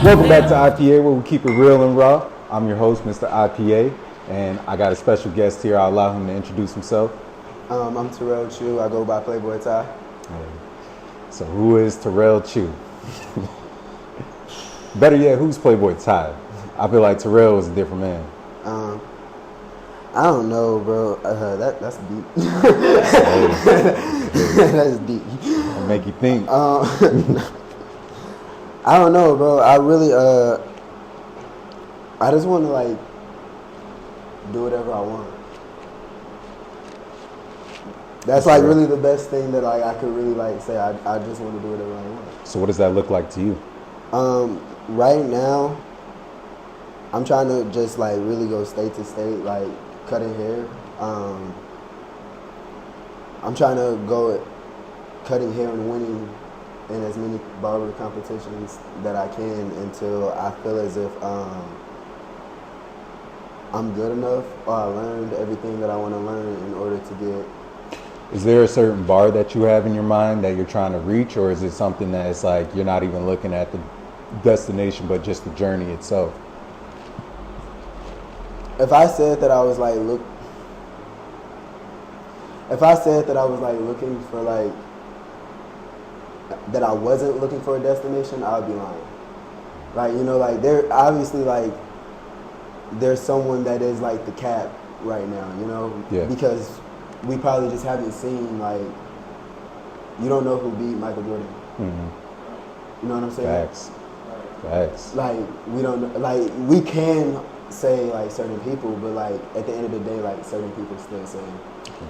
Welcome back to IPA, where we keep it real and raw. I'm your host, Mr. IPA, and I got a special guest here. I'll allow him to introduce himself. I'm Terrell Chu. I go by Plxyboy Ty. So who is Terrell Chu? Better yet, who's Plxyboy Ty? I feel like Terrell is a different man. I don't know, bro. That's deep. That's deep. It'll make you think. I don't know, bro. I really, I just want to like do whatever I want. That's like really the best thing that like I could really like say. I just want to do whatever I want. So what does that look like to you? Right now, I'm trying to just like really go state to state, like cutting hair. I'm trying to go cutting hair and winning in as many barber competitions that I can until I feel as if I'm good enough or I learned everything that I want to learn in order to get. Is there a certain bar that you have in your mind that you're trying to reach, or is it something that it's like you're not even looking at the destination but just the journey itself? If I said that I was like looking for like that I wasn't looking for a destination, I would be lying. Like, you know, like there obviously like there's someone that is like the cap right now, you know? Yeah. Because we probably just haven't seen like, you don't know who beat Michael Jordan. Mm-hmm. You know what I'm saying? Facts. Like we don't know, like we can say like certain people, but like at the end of the day, like certain people still say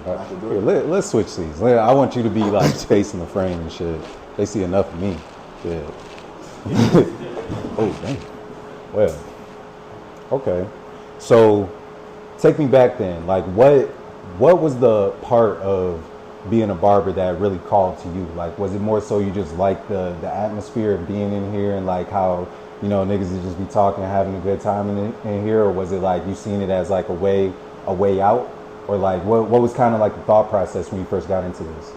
Michael Jordan. Here, let's switch these. I want you to be like spacing the frame and shit. They see enough of me. Yeah. Oh, dang. Well, okay. So, take me back then. Like, what was the part of being a barber that really called to you? Like, was it more so you just like the atmosphere of being in here and like how, you know, niggas would just be talking and having a good time in here? Or was it like you seen it as like a way out? Or like, what was kind of like the thought process when you first got into this?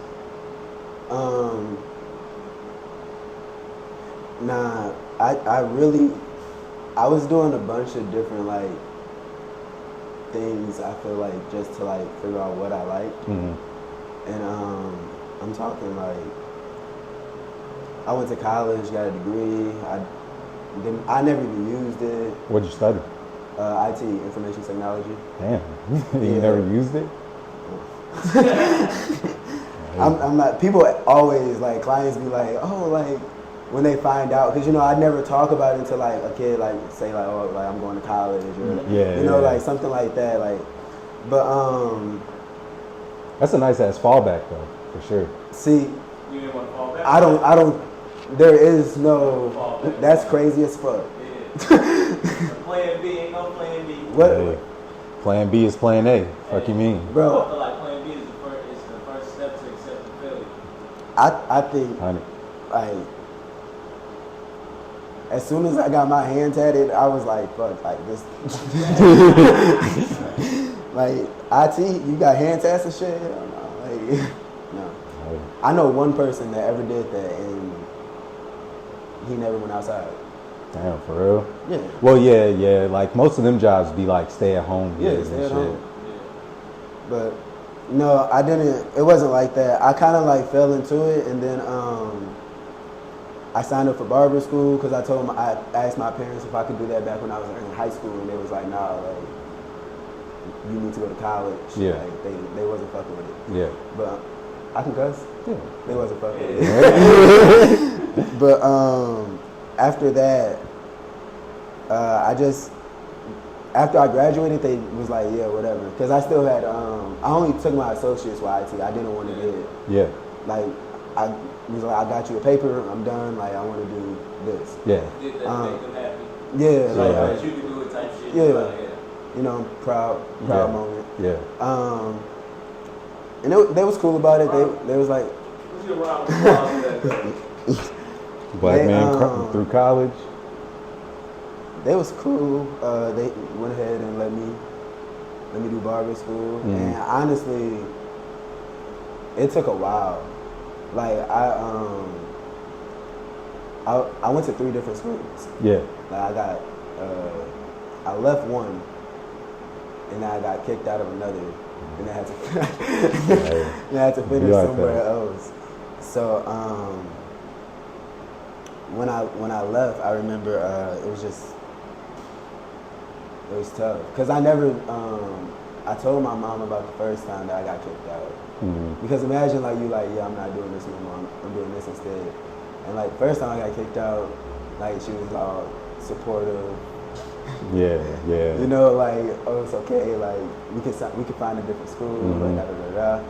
Nah, I was doing a bunch of different like things, I feel like, just to like figure out what I like. Mm-hmm. And I'm talking like I went to college, got a degree. I never even used it. What'd you study? IT, information technology. Damn, you never used it? I'm not. People always like clients be like, oh, like when they find out, because you know I never talk about it until like a kid like say like, oh, like I'm going to college or like something like that, like. But that's a nice ass fallback though, for sure. See, you didn't want to fall back? I don't. There is no. That's crazy as fuck. Yeah. Plan B ain't no plan B. What? Hey, plan B is plan A. Fuck you mean, I bro? feel like plan B is the first step to accepting failure. I think like as soon as I got my hand tatted, I was like, fuck, like this. Like IT, you got hand tats and shit? Hell no. Like, no. I know one person that ever did that, and he never went outside. Damn, for real? Yeah. Well, yeah. Like most of them jobs be like stay at home. Yeah, stay at home. But no, I didn't. It wasn't like that. I kind of like fell into it, and then I signed up for barber school because I told them I asked my parents if I could do that back when I was in high school, and they was like, nah, like you need to go to college. Yeah. Like they wasn't fucking with it. Yeah. But I can cuss. Yeah. They wasn't fucking with it. But after that, after I graduated, they was like, yeah, whatever. Because I still had, I only took my associates with IT. I didn't want to get it. Yeah. Like, I was like, I got you a paper, I'm done, like, I want to do this. Yeah. Did that make them happy? Yeah. Like, you can do it type shit. Yeah. Like, You know, proud moment. Yeah. And they was cool about it. They was like, what's your round of applause? Black man through college. They was cool. They went ahead and let me do barber school. Mm-hmm. And honestly, it took a while. Like I went to 3 different schools. Yeah. Like I left one, and then I got kicked out of another, and I had to, and I had to finish somewhere else. So when I left, I remember it was tough because I never. I told my mom about the first time that I got kicked out. Mm-hmm. Because imagine like you like, yeah, I'm not doing this no more. I'm doing this instead. And like first time I got kicked out, like she was all supportive. Yeah. You know, like, oh, it's okay. Like we can find a different school. Mm-hmm. Like,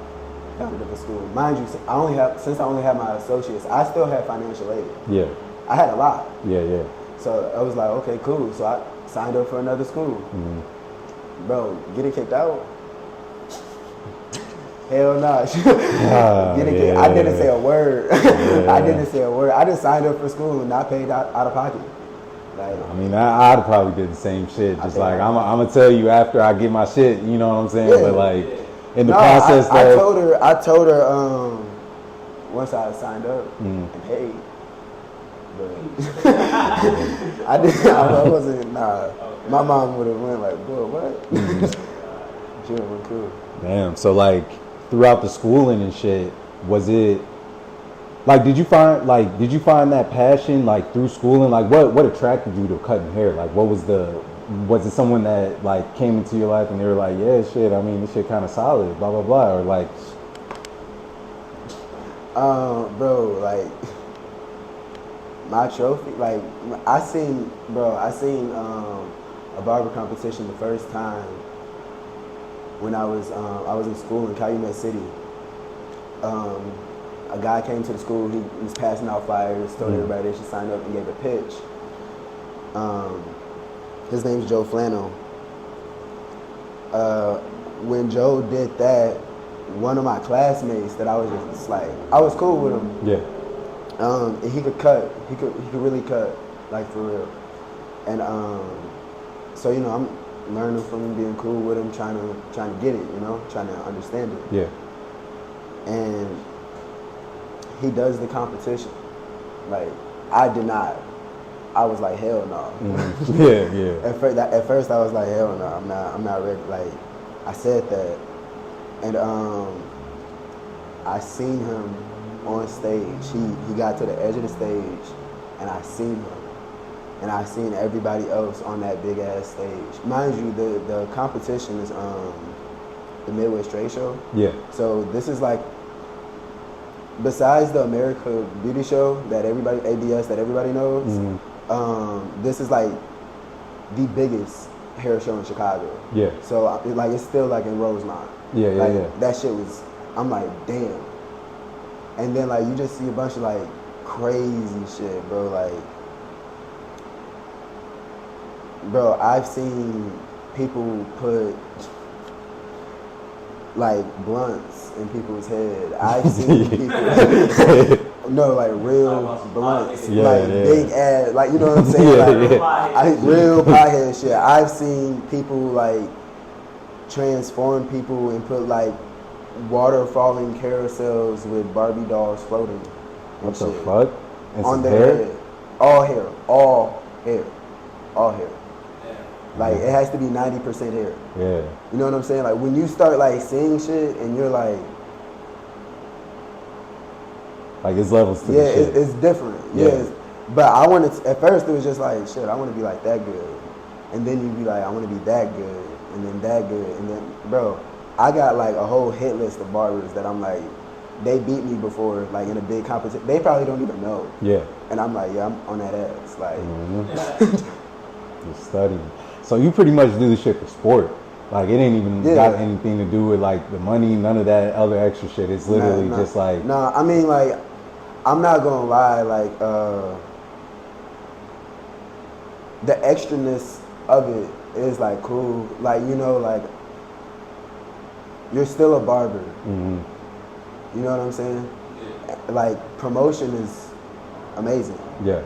found a different school. Mind you, since I only have my associates, I still have financial aid. Yeah. I had a lot. Yeah. So I was like, okay, cool. So I signed up for another school. Mm-hmm. Bro, getting kicked out? Hell no. I didn't say a word. I didn't say a word. I just signed up for school and not paid out of pocket. Like, I mean, I'd probably did the same shit. Just like, I'm gonna tell you after I get my shit, you know what I'm saying? Yeah. But like, in the process I told her once I signed up and paid. But I wasn't, my mom would have went like, boy, what? She would have went cool. Damn, so like, throughout the schooling and shit, was it, like, did you find that passion, like, through schooling? Like, what attracted you to cutting hair? Like, was it someone that, like, came into your life and they were like, yeah, shit, I mean, this shit kind of solid, blah, blah, blah, or like? Bro, like, my trophy, like, I seen a barber competition the first time when I was in school in Calumet City. A guy came to the school, he was passing out flyers, told everybody they should sign up and gave a pitch. His name's Joe Flannel. When Joe did that, one of my classmates that I was just like, I was cool with him. Yeah. And he could cut. He could really cut, like for real. And so you know, I'm learning from him, being cool with him, trying to get it, you know, trying to understand it. Yeah. And he does the competition. Like I did not. I was like, hell no. Mm-hmm. Yeah. At first I was like, hell no, I'm not ready. Like I said that, and I seen him on stage. He got to the edge of the stage, and I seen him, and I seen everybody else on that big ass stage. Mind you, the competition is the Midwest Trade Show. Yeah. So this is like, besides the America Beauty Show that everybody, ABS, that everybody knows, this is like the biggest hair show in Chicago. Yeah. So like it's still like in Rosemont. Yeah. That shit was, I'm like, damn. And then like you just see a bunch of like crazy shit, bro. Like, bro, I've seen people put like blunts in people's head. I've seen people no, like real blunts, big ass, like, you know what I'm saying? Real pothead shit. I've seen people like transform people and put like water falling carousels with Barbie dolls floating. What the fuck? And on their head. All hair. Like it has to be 90% hair. Yeah. You know what I'm saying? Like when you start like seeing shit and you're like it's levels to the shit. It's different. Yeah. But I wanted to, at first it was just like, shit, I want to be like that good. And then you'd be like, I want to be that good. And then that good. And then, bro, I got like a whole hit list of barbers that I'm like, they beat me before, like in a big competition. They probably don't even know. Yeah. And I'm like, yeah, I'm on that ass. Like, you're studying. So you pretty much do this shit for sport. Like it ain't even got anything to do with like the money, none of that other extra shit. It's literally just like. No, I mean like, I'm not gonna lie, like the extraness of it is like cool. Like, you know, like you're still a barber. Mm-hmm. You know what I'm saying? Yeah. Like promotion is amazing. Yeah.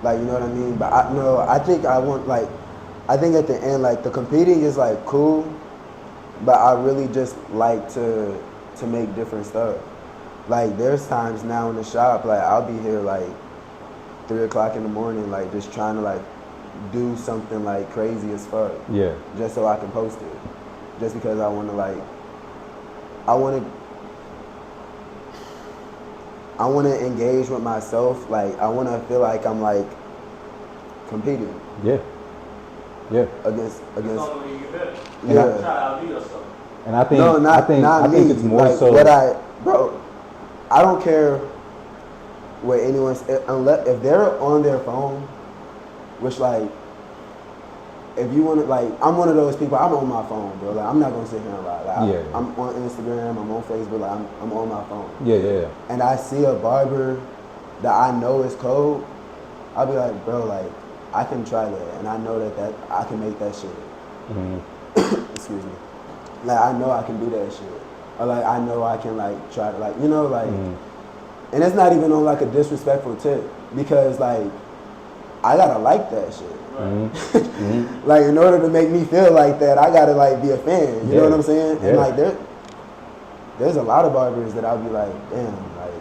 Like, you know what I mean? But I think at the end, like the competing is like cool, but I really just like to make different stuff. Like there's times now in the shop, like I'll be here like 3 o'clock in the morning, like just trying to like do something like crazy as fuck. Yeah. Just so I can post it. Just because I want to like, I want to engage with myself. Like I want to feel like I'm like competing. Yeah. Yeah. Against. That's the only way you get better. Yeah. Try to outdo yourself. And I think No, not I think me. it's more like, so bro, I don't care what anyone's, unless if they're on their phone, which like, if you want to, like, I'm one of those people, I'm on my phone, bro. Like, I'm not going to sit here and lie. Like, Yeah. I'm on Instagram, I'm on Facebook, like, I'm on my phone. Yeah. And I see a barber that I know is cold, I'll be like, bro, like, I can try that. And I know that I can make that shit. Mm-hmm. Excuse me. Like, I know I can do that shit. Or, like, I know I can, like, try to, like, you know, like, and it's not even on, like, a disrespectful tip. Because, like, I gotta like that shit. Mm-hmm. Like, in order to make me feel like that, I gotta like be a fan. You know what I'm saying? Yeah. And like there's a lot of barbers that I'll be like, damn, like,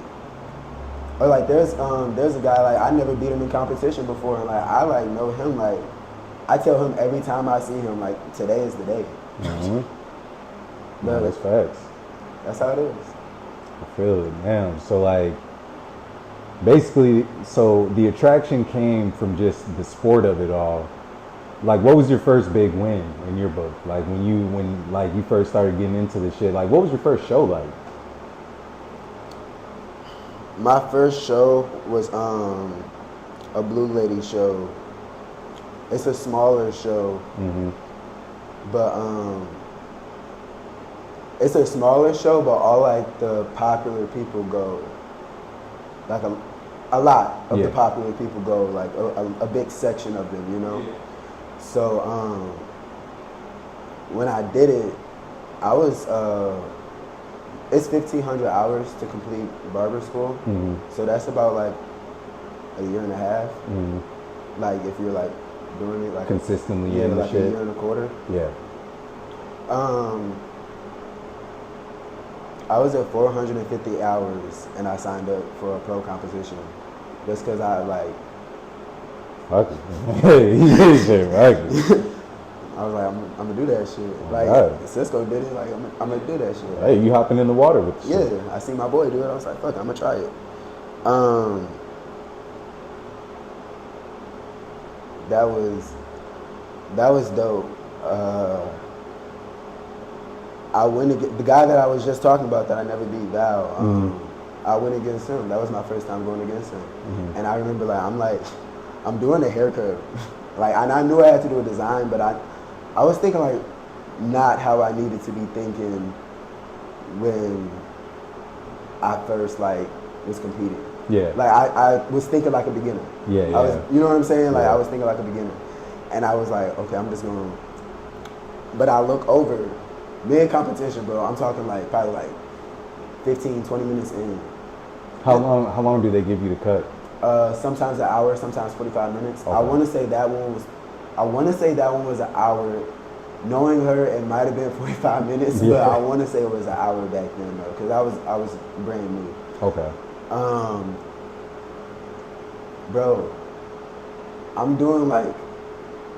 or like there's a guy like I never beat him in competition before, and like I like know him, like I tell him every time I see him, like, today is the day. Mm-hmm. No, that's facts. That's how it is. I feel it, damn. So like, basically, so the attraction came from just the sport of it all. Like, what was your first big win in your book? Like when you first started getting into the shit, like what was your first show like? My first show was a Blue Lady show. It's a smaller show, but it's a smaller show, but all like the popular people go. Like a lot of the popular people go, like a big section of them, you know? Yeah. So when I did it, I was, it's 1,500 hours to complete barber school. So that's about like a year and a half. Like if you're like doing it like consistently in the like shit. a year and a quarter. Yeah. I was at 450 hours and I signed up for a pro competition just because I like. Fuck it. Hey, he said fuck it. I was like, I'm gonna do that shit. Like God. Cisco did it. Like I'm gonna do that shit. Hey, you hopping in the water with the shit. Yeah, I see my boy do it. I was like, fuck, I'm gonna try it. That was dope. I went against the guy that I was just talking about that I never beat, Val. I went against him. That was my first time going against him. And I remember I'm doing a haircut. Like, and I knew I had to do a design, but I was thinking like not how I needed to be thinking when I first like was competing. Yeah. Like I was thinking like a beginner. Yeah. I was, you know what I'm saying? Like Yeah. I was thinking like a beginner. And I was like, okay, I'm just gonna, but I look over, mid-competition, bro, I'm talking like probably like 15, 20 minutes in. How long do they give you to cut? Sometimes an hour, sometimes 45 minutes. Okay. I want to say that one was an hour. Knowing her, it might have been 45 minutes, but I want to say it was an hour back then though, because I was brand new. Okay. Bro, I'm doing like,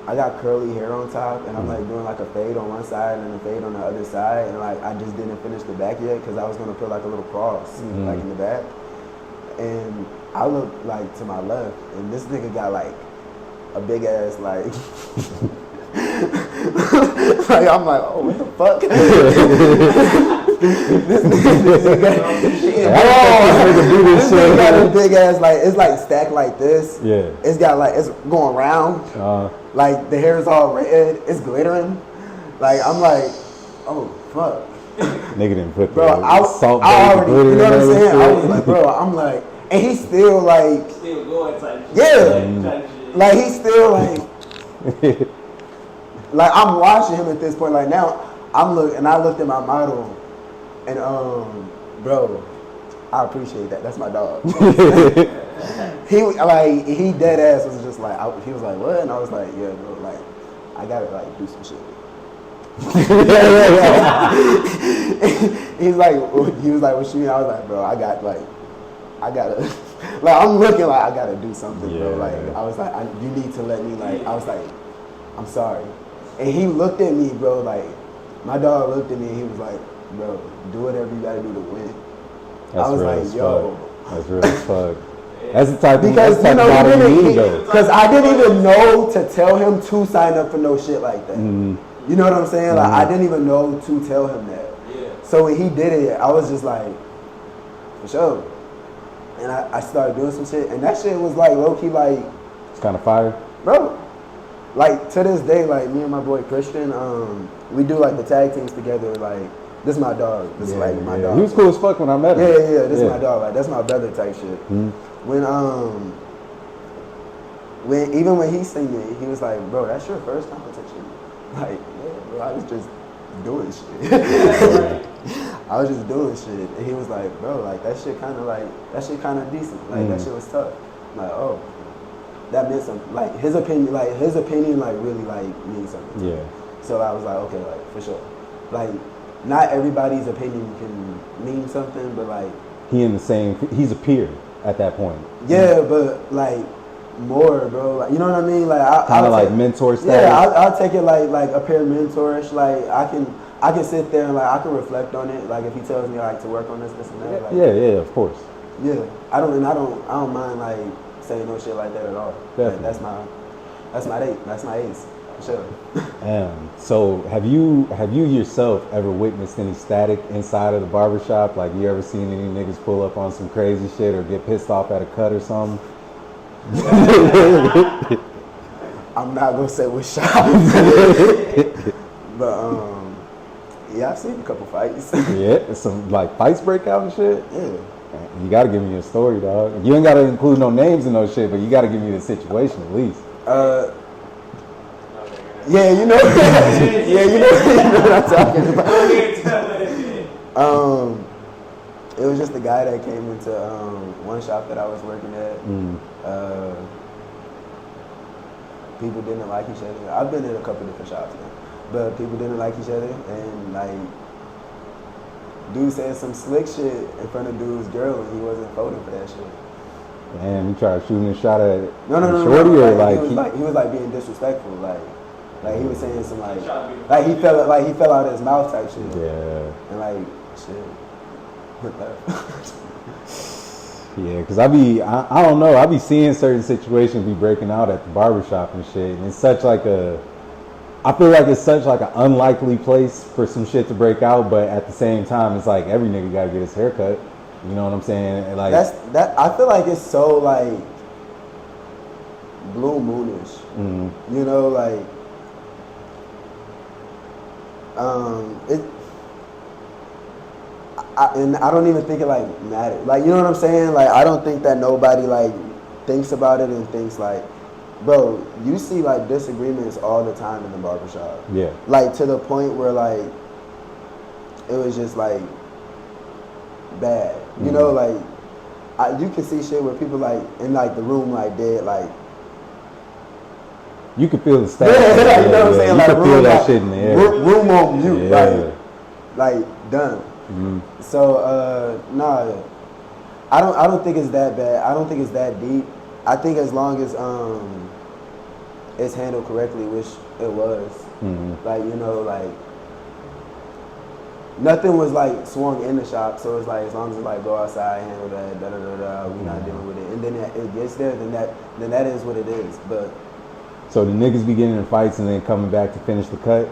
I got curly hair on top, and I'm like doing like a fade on one side and a fade on the other side, and like I just didn't finish the back yet because I was gonna put like a little cross like in the back, and I look like to my left, and this nigga got like a big ass like, like I'm like, oh, what the fuck? This nigga got a big ass like, it's like stacked like this. Yeah. It's got like, it's going round. Like the hair is all red. It's glittering. Like I'm like, oh fuck. Nigga didn't put Bro, salt I already, glitter you know what I'm and saying? I was shit. like, bro, I'm like, and he's still like, Still going type shit. yeah, Type shit. like he's still like I'm watching him at this point. Like now, I looked at my model, and bro, I appreciate that. That's my dog. He dead ass was just like, he was like, what? And I was like, yeah, bro, like I gotta like do some shit. He was like, what you mean? I was like, bro, I got like, I gotta, like, I'm looking like I gotta do something, bro. Yeah. Like, I was like, you need to let me, like, I was like, I'm sorry. And he looked at me, bro, like, my dog looked at me and he was like, bro, do whatever you gotta do to win. That's I was real like, as yo. fuck. That's real as fuck. That's the type of Because, that's the type of battle you need, though. because I didn't even know to tell him to sign up for no shit like that. Mm-hmm. You know what I'm saying? Like, Mm-hmm. I didn't even know to tell him that. Yeah. So when he did it, I was just like, for sure. And I started doing some shit, and that shit was like low-key, like, It's kind of fire. bro, like, to this day, like, me and my boy Christian, we do, like, the tag teams together. Like, this is my dog. This is, like, my dog. He was cool as fuck when I met him. Yeah, this is my dog. Like, that's my brother type shit. Mm-hmm. Even when he seen it, he was like, bro, that's your first competition? Like, yeah, bro, I was just doing shit. I was just doing shit. And he was like, bro, like, that shit kind of decent. Like, that shit was tough. I'm like, oh, that meant something. Like, his opinion, like, really, like, means something. Yeah. So I was like, okay, like, for sure. Like, not everybody's opinion can mean something, but, like, He's a peer at that point. yeah, but, like, more, bro. Like, you know what I mean? Like, Kind of like mentor status. Yeah, I'll take it like a peer mentorish. Like, I can sit there and, like, I can reflect on it. Like, if he tells me, like, to work on this and that. Like, yeah, of course. Yeah, I don't mind, like, saying no shit like that at all. Like, that's my ace, for sure. So have you yourself ever witnessed any static inside of the barbershop? Like, you ever seen any niggas pull up on some crazy shit or get pissed off at a cut or something? I'm not gonna say what shop, but yeah, I've seen a couple fights. Yeah, some like fights break out and shit. Yeah. You gotta give me a story, dog. You ain't gotta include no names and no shit, but you gotta give me the situation at least. Yeah, you know, you know what I'm talking about. It was just a guy that came into one shop that I was working at. People didn't like each other. I've been in a couple different shops now, but people didn't like each other, and like, dude said some slick shit in front of dude's girl, and he wasn't voting for that shit. Damn, you tried shooting a shot at No, shorty, or he was like being disrespectful, like he was saying some like he fell out of his mouth type shit. Yeah. And like shit. Went left. Yeah, because I don't know, I be seeing certain situations be breaking out at the barbershop and shit, and it's such like I feel like it's such like an unlikely place for some shit to break out, but at the same time, it's like every nigga gotta get his hair cut. You know what I'm saying? And like I feel like it's so like blue moonish. Mm-hmm. You know, like and I don't even think it like matters. Like, you know what I'm saying? Like, I don't think that nobody like thinks about it and thinks like, bro, you see like disagreements all the time in the barbershop. Yeah. Like, to the point where like it was just like bad. You know, like you can see shit where people like in like the room like dead, like you can feel the static. Yeah, you know what I'm saying? You Like, can feel that shit in the air. Room on mute, Yeah. like done. Mm-hmm. So nah, I don't think it's that bad. I don't think it's that deep. I think as long as it's handled correctly, which it was. Mm-hmm. Like, you know, like nothing was like swung in the shop, so it's like as long as it's like go outside, handle that, we're not dealing with it, and then it gets there, then that is what it is. But so the niggas be getting in fights and then coming back to finish the cut.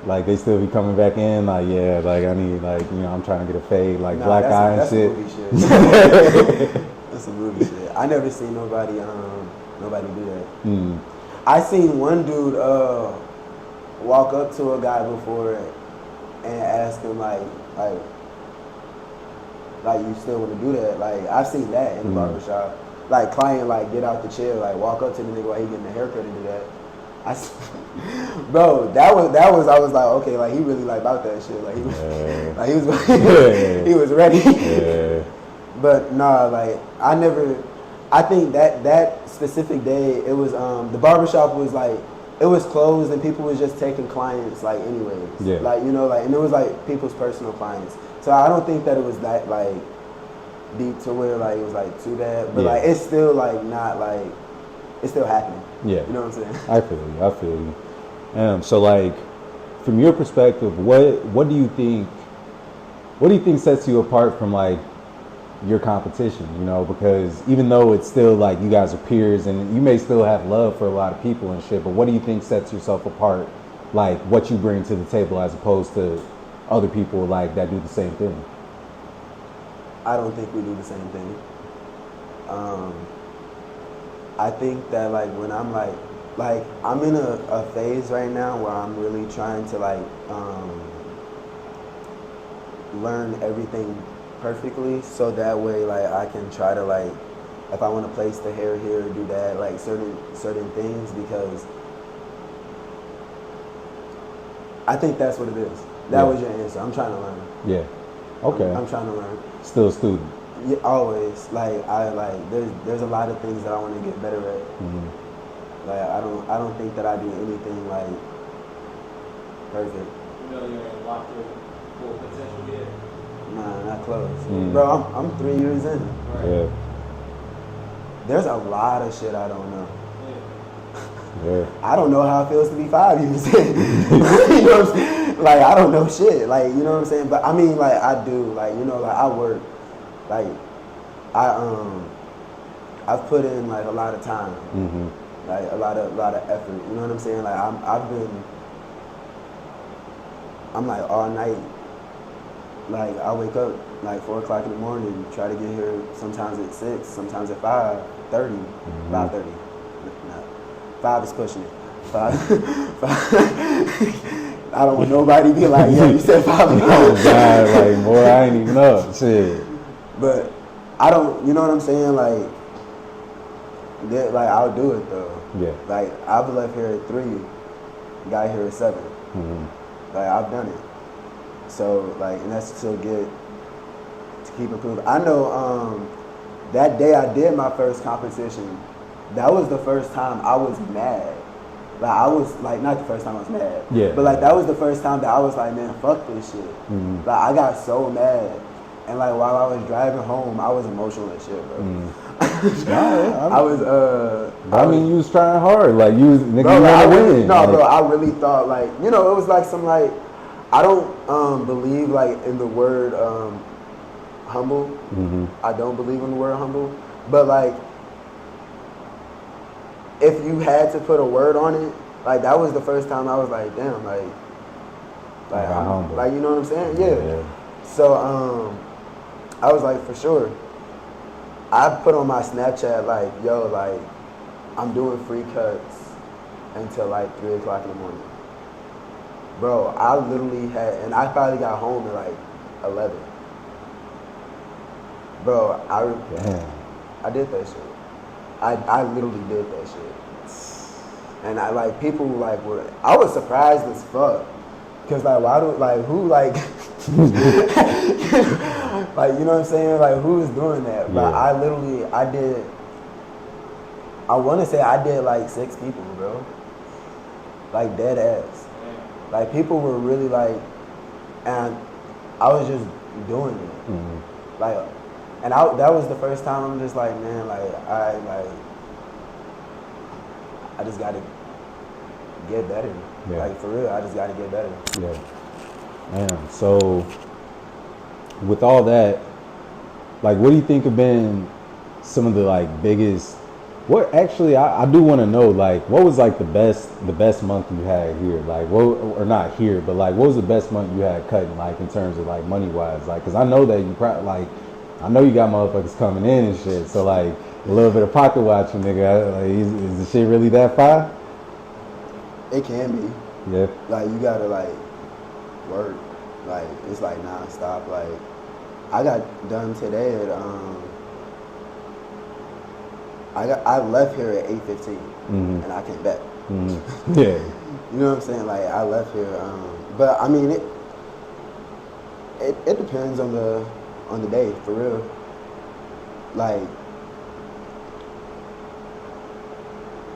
Like, they still be coming back in, like, yeah, like, I need, like, you know, I'm trying to get a fade, like, nah, black eye and that's shit. Movie shit. That's some movie shit. I never seen nobody do that. Mm. I seen one dude walk up to a guy before and ask him like you still want to do that? Like, I've seen that in the barbershop. Like, client like get out the chair, like walk up to the nigga while he getting a haircut and do that. Bro, that was I was like, okay, like he really like about that shit. Like he was he was ready. Yeah. But nah, like I think that specific day it was the barbershop was like it was closed and people was just taking clients like anyways. Yeah. Like, you know, like, and it was like people's personal clients. So I don't think that it was that like deep to where like it was like too bad, but Yeah. like it's still like not like it's still happening. Yeah. You know what I'm saying? I feel you. So like, from your perspective, what do you think sets you apart from like your competition? You know, because even though it's still like you guys are peers and you may still have love for a lot of people and shit, but what do you think sets yourself apart? Like what you bring to the table as opposed to other people like that do the same thing? I don't think we do the same thing. I think that like when I'm like I'm in a phase right now where I'm really trying to like learn everything perfectly, so that way like I can try to like if I want to place the hair here or do that, like certain things, because I think that's what it is. That was your answer. I'm trying to learn. Yeah. Okay. I'm trying to learn. Still a student. Yeah, always. Like I like there's a lot of things that I want to get better at. Mm-hmm. Like I don't think that I do anything like perfect. You know you ain't locked your full potential yet. Nah, not close. Mm. Bro, I'm 3 years in. Right. Yeah. There's a lot of shit I don't know. Yeah. I don't know how it feels to be 5 years in. You know what I'm saying? Like I don't know shit. Like, you know what I'm saying? But I mean like I do. Like, you know, like I work. Like I've put in like a lot of time. Mm-hmm. Like a lot of effort. You know what I'm saying? Like I'm like all night. Like I wake up like 4 o'clock in the morning, try to get here sometimes at 6, sometimes at 5:30, 5:30. No, 5 is pushing it. 5. I don't want nobody to be like, yeah, you said 5 o'clock. Oh God, like boy, I ain't even up. Shit. But I don't, you know what I'm saying? Like I'll do it though. Yeah. Like I've left here at 3, got here at 7. Mm-hmm. Like I've done it. So like, and that's to keep improving. I know that day I did my first competition, that was the first time I was mad. Like I was like, not the first time I was mad. Yeah. But like that was the first time that I was like, man, fuck this shit. Mm-hmm. Like I got so mad. And like while I was driving home, I was emotional as shit, bro. I mean, you was trying hard, like you was nigga, bro, you like, wanna win. No, like, bro, I really thought like, you know, it was like some like, I don't believe like in the word humble. Mm-hmm. I don't believe in the word humble. But like, if you had to put a word on it, like that was the first time I was like, damn, like I'm humble. Like, you know what I'm saying? Yeah. So I was like, for sure. I put on my Snapchat like, yo, like I'm doing free cuts until like 3 o'clock in the morning. Bro, I literally had, and I probably got home at like 11. Bro, I did that shit. I literally did that shit. And I like, people like I was surprised as fuck. Cause like, why do, like, who like, like, you know what I'm saying? Like, who is doing that? But I want to say I did like 6 people, bro. Like, dead ass. Like, people were really like, and I was just doing it. Mm-hmm. Like, and that was the first time I'm just like, man, like, I just got to get better. Yeah. Like, for real, I just got to get better. Yeah. Man, so with all that, like, what do you think have been some of the like biggest? What actually, I do want to know, like, what was like the best month you had here? Like, what, or not here, but like, what was the best month you had cutting, like, in terms of like money wise? Like, cause I know that you probably like, I know you got motherfuckers coming in and shit. So like, a little bit of pocket watching, nigga. Like, is the shit really that fire? It can be. Yeah. Like, you gotta like work. Like, it's like nonstop. Like, I got done today at I left here at 8:15, and I came back. Mm-hmm. Yeah. You know what I'm saying? Like, I left here, but I mean, it depends on the day, for real. Like,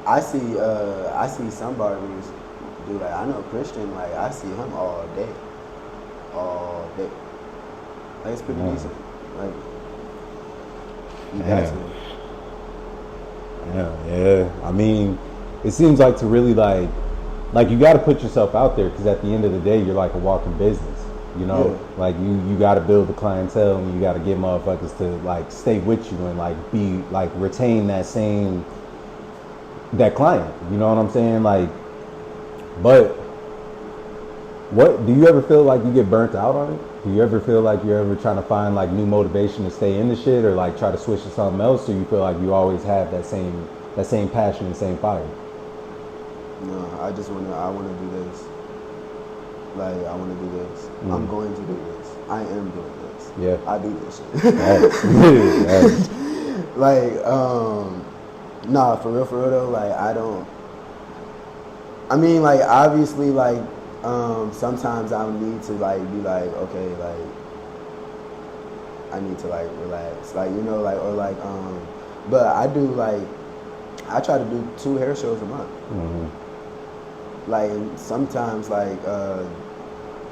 I see some barbers do that. I know Christian, like, I see him all day. Like, it's pretty decent. Like, You got Damn. to. Yeah. I mean, it seems like to really like you got to put yourself out there because at the end of the day, you're like a walking business. You know, Yeah. like you got to build the clientele and you got to get motherfuckers to like stay with you and like be like retain that client. You know what I'm saying? Like, but what do you ever feel like you get burnt out on it? Do you ever feel like you're ever trying to find like new motivation to stay in the shit or like try to switch to something else, or you feel like you always have that same passion and same fire? No, I wanna do this. Like, I wanna do this. I'm going to do this. I am doing this. Yeah. I do this shit. Right. Like, nah, for real though, like, I mean, like, obviously, like, sometimes I'll need to, like, be like, okay, like, I need to, like, relax. Like, you know, like, or, like, but I do, like, I try to do 2 hair shows a month. Mm-hmm. Like, sometimes, like,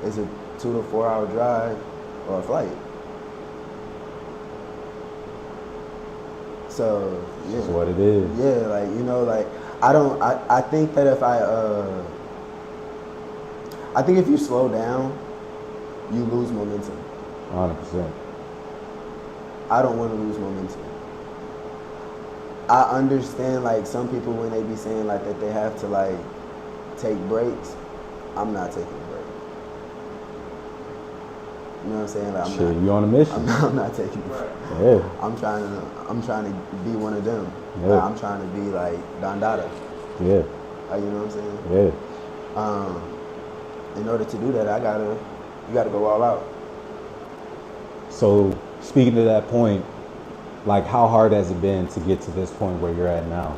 it's a 2 to 4 hour drive or a flight. So, yeah. That's what it is. Yeah, like, you know, like, I think that I think if you slow down, you lose momentum. 100%. I don't want to lose momentum. I understand, like, some people when they be saying, like, that they have to, like, take breaks. I'm not taking a break. You know what I'm saying? Like, Shit, you on a mission. I'm not taking a break. Yeah. I'm trying to be one of them. Yeah. Like, I'm trying to be like Don Dada. Yeah. Like, you know what I'm saying? Yeah. In order to do that, you gotta go all out. So speaking to that point, like how hard has it been to get to this point where you're at now?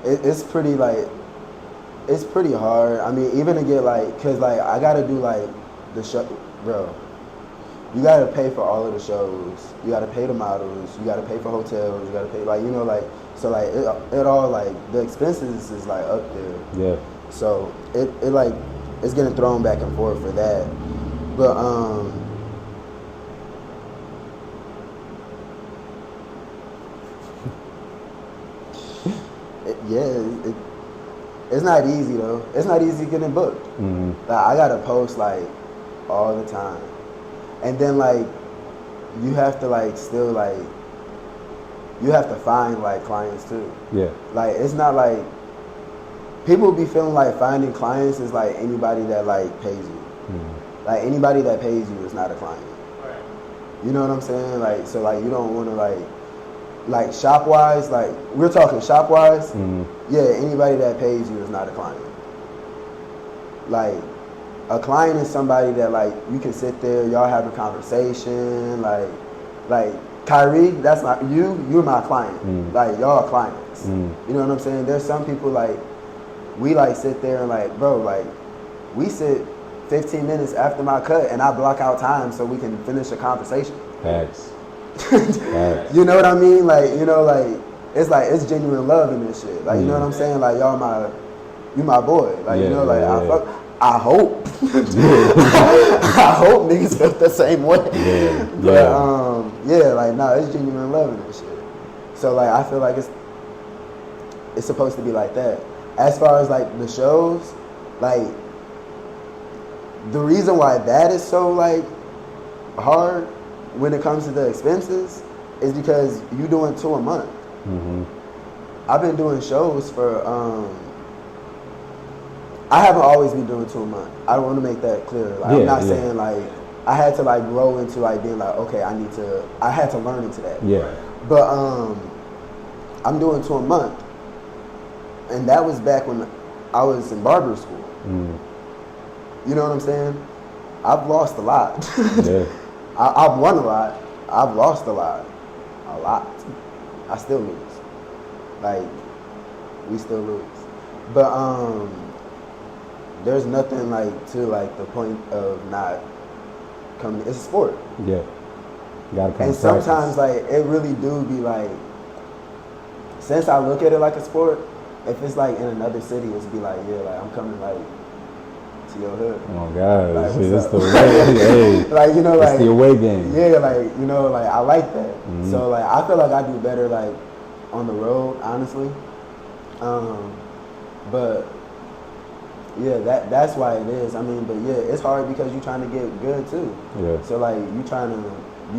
It's pretty hard. I mean, even to get like, cause like I gotta do like the show, bro. You gotta pay for all of the shows. You gotta pay the models. You gotta pay for hotels. You gotta pay, like, you know, like, so like it all, like, the expenses is like up there. Yeah. So it like it's getting thrown back and forth for that. But it's not easy though. It's not easy getting booked. Mm-hmm. Like, I gotta post like all the time, and then like you have to like still like you have to find like clients too. Yeah. Like, it's not like people be feeling like finding clients is like anybody that like pays you. Mm-hmm. Like, anybody that pays you is not a client. Right. You know what I'm saying? Like, so like you don't want to like shop wise, like we're talking shop wise. Mm-hmm. Yeah, anybody that pays you is not a client. Like, a client is somebody that like you can sit there, y'all have a conversation, like Kyrie, that's not you. You're my client. Mm. Like, y'all are clients. Mm. You know what I'm saying? There's some people like we like sit there and like, bro, like we sit 15 minutes after my cut and I block out time so we can finish a conversation. Facts. Facts. You know what I mean? Like, you know, like it's genuine love in this shit. Like, you know what I'm saying? Like, you my boy. Like, Yeah, you know, like yeah. I hope. I hope niggas feel the same way. Yeah. But yeah, like, nah, it's genuine love in this shit. So like I feel like it's supposed to be like that. As far as like the shows, like the reason why that is so like hard when it comes to the expenses is because you doing 2 a month. Mm-hmm. I've been doing shows for I haven't always been doing 2 a month. I don't want to make that clear. Like, I'm not saying like I had to like grow into like being like, okay, I had to learn into that. Yeah. But I'm doing 2 a month. And that was back when I was in barber school. Mm. You know what I'm saying? I've lost a lot. Yeah. I've won a lot. I've lost a lot. A lot. I still lose. Like, we still lose. But there's nothing like to like the point of not coming. It's a sport. Yeah. You gotta come And to sometimes practice. like it really do be like, since I look at it like a sport, if it's like in another city, it's be like, yeah, like I'm coming like to your hood. Oh God, Like, shit, what's it's the up? away. Hey, Like, you know, it's like the away game. yeah, like, you know, like I like that. Mm-hmm. So like I feel like I do better like on the road, honestly. But yeah, that's why it is. I mean, but yeah, it's hard because you're trying to get good too. Yeah. So like you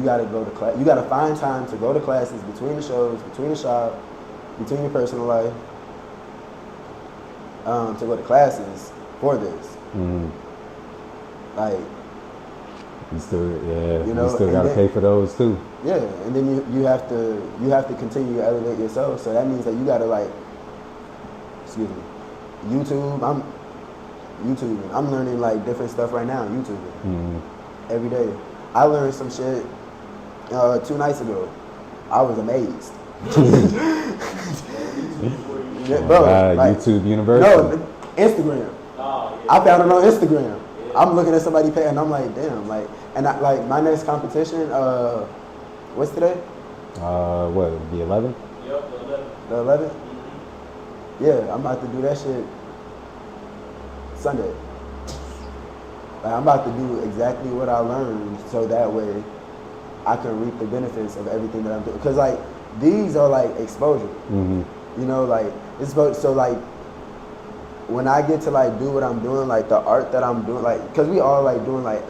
gotta go to class. You gotta find time to go to classes between the shows, between the shop, between your personal life, to go to classes for this. Mm-hmm. Like You still, yeah, You know, you still and gotta then- pay for those too. yeah, and then you have to continue to elevate yourself. So that means that you gotta like, excuse me, YouTube. I'm learning like different stuff right now. YouTubing Mm-hmm. every day. I learned some shit 2 nights ago. I was amazed. Yeah, bro, like, YouTube University. no, Instagram. Oh, yeah. I found it on Instagram. I'm looking at somebody pay, and I'm like, damn, like, and like my next competition. What's today? What, the 11th? Yep, The 11th. Yeah, I'm about to do that shit Sunday. Like, I'm about to do exactly what I learned, so that way I can reap the benefits of everything that I'm doing. Cause like these are like exposure. Mm-hmm. You know, like it's so like when I get to like do what I'm doing, like the art that I'm doing, like because we all like doing like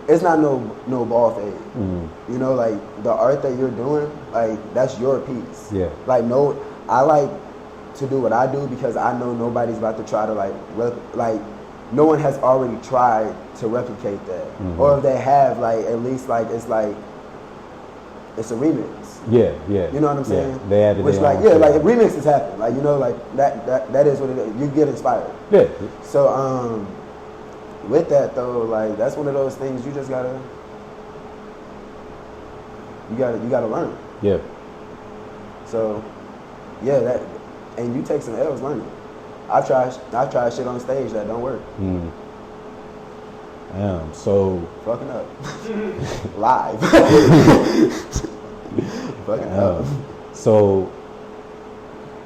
it's not no ball fade. Mm-hmm. You know, like the art that you're doing, like that's your piece. Yeah. Like I like to do what I do because I know nobody's about to try to like no one has already tried to replicate that, Mm-hmm. or if they have, like at least like it's a remix. Yeah. You know what I'm saying? Yeah. They added Which their like own yeah, shit. like remixes happen. Like you know, like that is what it is. You get inspired. Yeah. So with that though, like that's one of those things you just gotta learn. Yeah. So yeah, and you take some L's learning. I tried shit on stage that don't work. Mm. Damn. So. Fucking up. Live. Fucking up. So,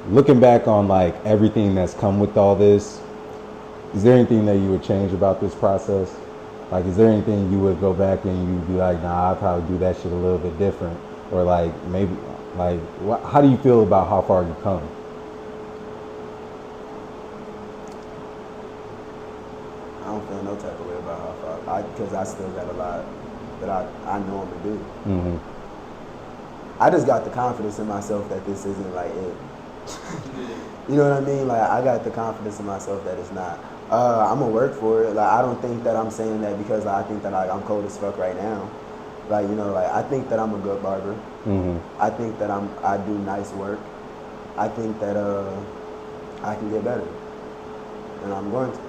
looking back on like everything that's come with all this, is there anything that you would change about this process? Like, is there anything you would go back and you'd be like, nah, I'd probably do that shit a little bit different, or like maybe like how do you feel about how far you come? I don't feel no type of way about how far, because I still got a lot that I know I'm gonna do. Mm-hmm. I just got the confidence in myself that this isn't like it. You know what I mean? Like I got the confidence in myself that it's not. I'm gonna work for it. Like I don't think that I'm saying that because I think that I'm cold as fuck right now. Like you know, like I think that I'm a good barber. Mm-hmm. I think that I do nice work. I think that I can get better, and I'm going to.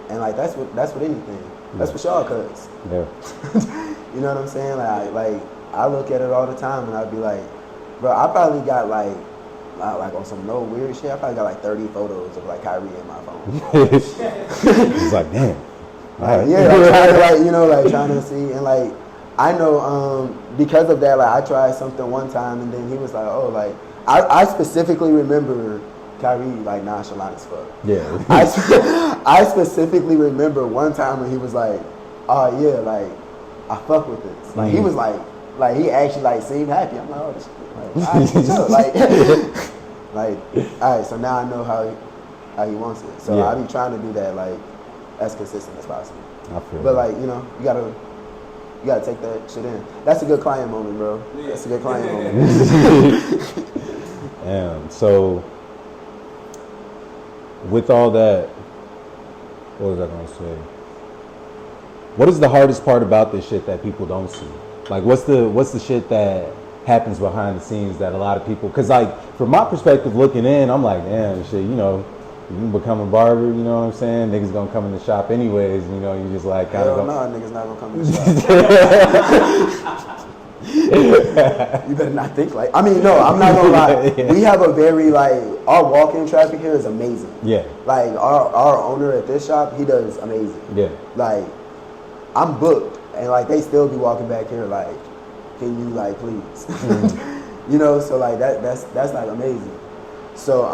And like that's what anything. That's what y'all cuz. Yeah. You know what I'm saying? Like I look at it all the time and I'd be like, bro, I probably got like on some no weird shit. I probably got like 30 photos of like Kyrie in my phone. It's like, damn. All right. Yeah, I'm trying to like, you know, like trying to see, and like I know because of that, like I tried something one time and then he was like, oh, like I specifically remember Kyrie like nonchalant as fuck. Yeah. I specifically remember one time when he was like, oh yeah, like I fuck with this. Like he was like he actually like seemed happy. I'm like, oh this shit. Like, all right, chill. like all right, so now I know how he wants it. So I be trying to do that like as consistent as possible. I feel But that. like, you know, you gotta take that shit in. That's a good client moment, bro. That's a good client moment. Damn. So, with all that, what was I gonna say? What is the hardest part about this shit that people don't see? Like, what's the shit that happens behind the scenes that a lot of people? Because like, from my perspective, looking in, I'm like, damn, shit. You know, you can become a barber. You know what I'm saying? Niggas gonna come in the shop anyways. You know, you just like kind Hell of. no, niggas not gonna come in the shop. You better not think like. I mean, no, I'm not gonna lie. Yeah. We have a very like our walk-in traffic here is amazing. Yeah. Like our owner at this shop, he does amazing. Yeah. Like I'm booked, and like they still be walking back here like, can you like please? You know, so like that's like amazing. So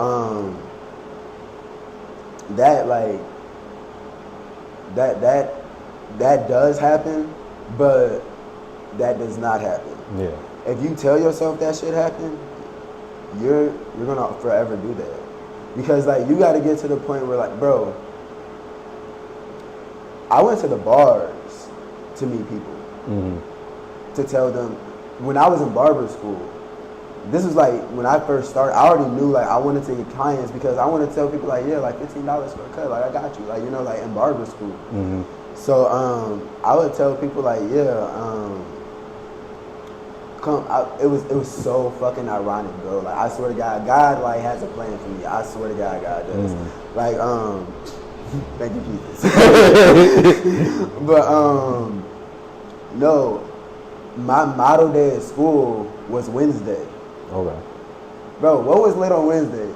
that like that does happen, but that does not happen. Yeah. If you tell yourself that shit happened, you're gonna forever do that. Because like you gotta get to the point where like, bro, I went to the bars to meet people. To tell them, when I was in barber school, this was like when I first started, I already knew like I wanted to get clients because I wanted to tell people like, yeah, like $15 for a cut, like I got you, like, you know, like in barber school. So I would tell people like, yeah, it was so fucking ironic, bro. Like I swear to God like has a plan for me. I swear to God does. Like thank you, Jesus. But no, my model day at school was Wednesday. Okay. Bro, what was lit on Wednesdays?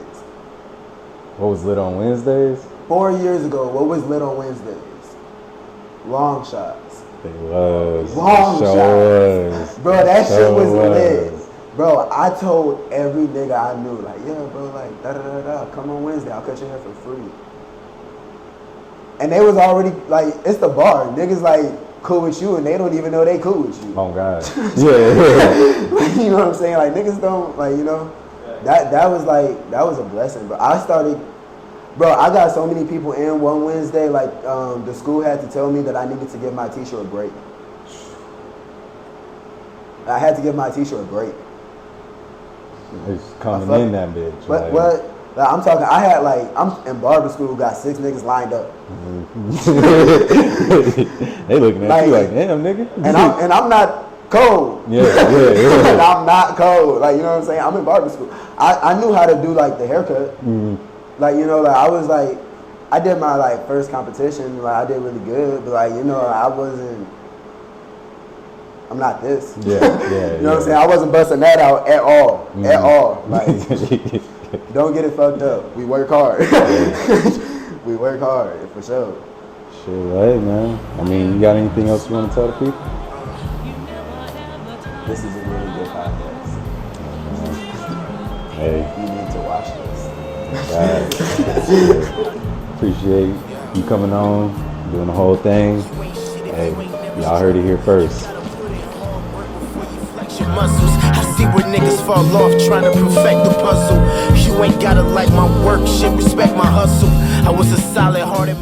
What was lit on Wednesdays? 4 years ago, what was lit on Wednesdays? Long shots. It was. Long shots. Was. Bro, that shit was lit. Was. Bro, I told every nigga I knew, like, yeah, bro, like, come on Wednesday, I'll cut your hair for free. And they was already, like, it's the bar. Niggas, like, cool with you, and they don't even know they cool with you. Oh, God. Yeah. You know what I'm saying? Like, niggas don't, like, you know, that was, like, that was a blessing. But I started, bro, I got so many people in one Wednesday, like, the school had to tell me that I needed to give my teacher a break. I had to give my teacher a break. It's coming in that bitch. What? Like, I'm talking, I had like, I'm in barber school, got 6 niggas lined up. They looking at you like, damn, nigga. And I'm not cold. Yeah. And I'm not cold. Like, you know what I'm saying? I'm in barber school. I knew how to do like the haircut. Like, you know, like I was like, I did my like first competition, like I did really good, but like, you know, I'm not this. Yeah. You know what I'm saying? I wasn't busting that out at all. At all. Like, don't get it fucked up. We work hard. We work hard, for sure. Shit, well, hey, man. I mean, you got anything else you want to tell the people? This is a really good podcast. Hey. You need to watch this. Appreciate you coming on, doing the whole thing. Hey, y'all heard it here first. Muscles. I see where niggas fall off trying to perfect the puzzle. You ain't gotta like my work, shit, respect my hustle. I was a solid hearted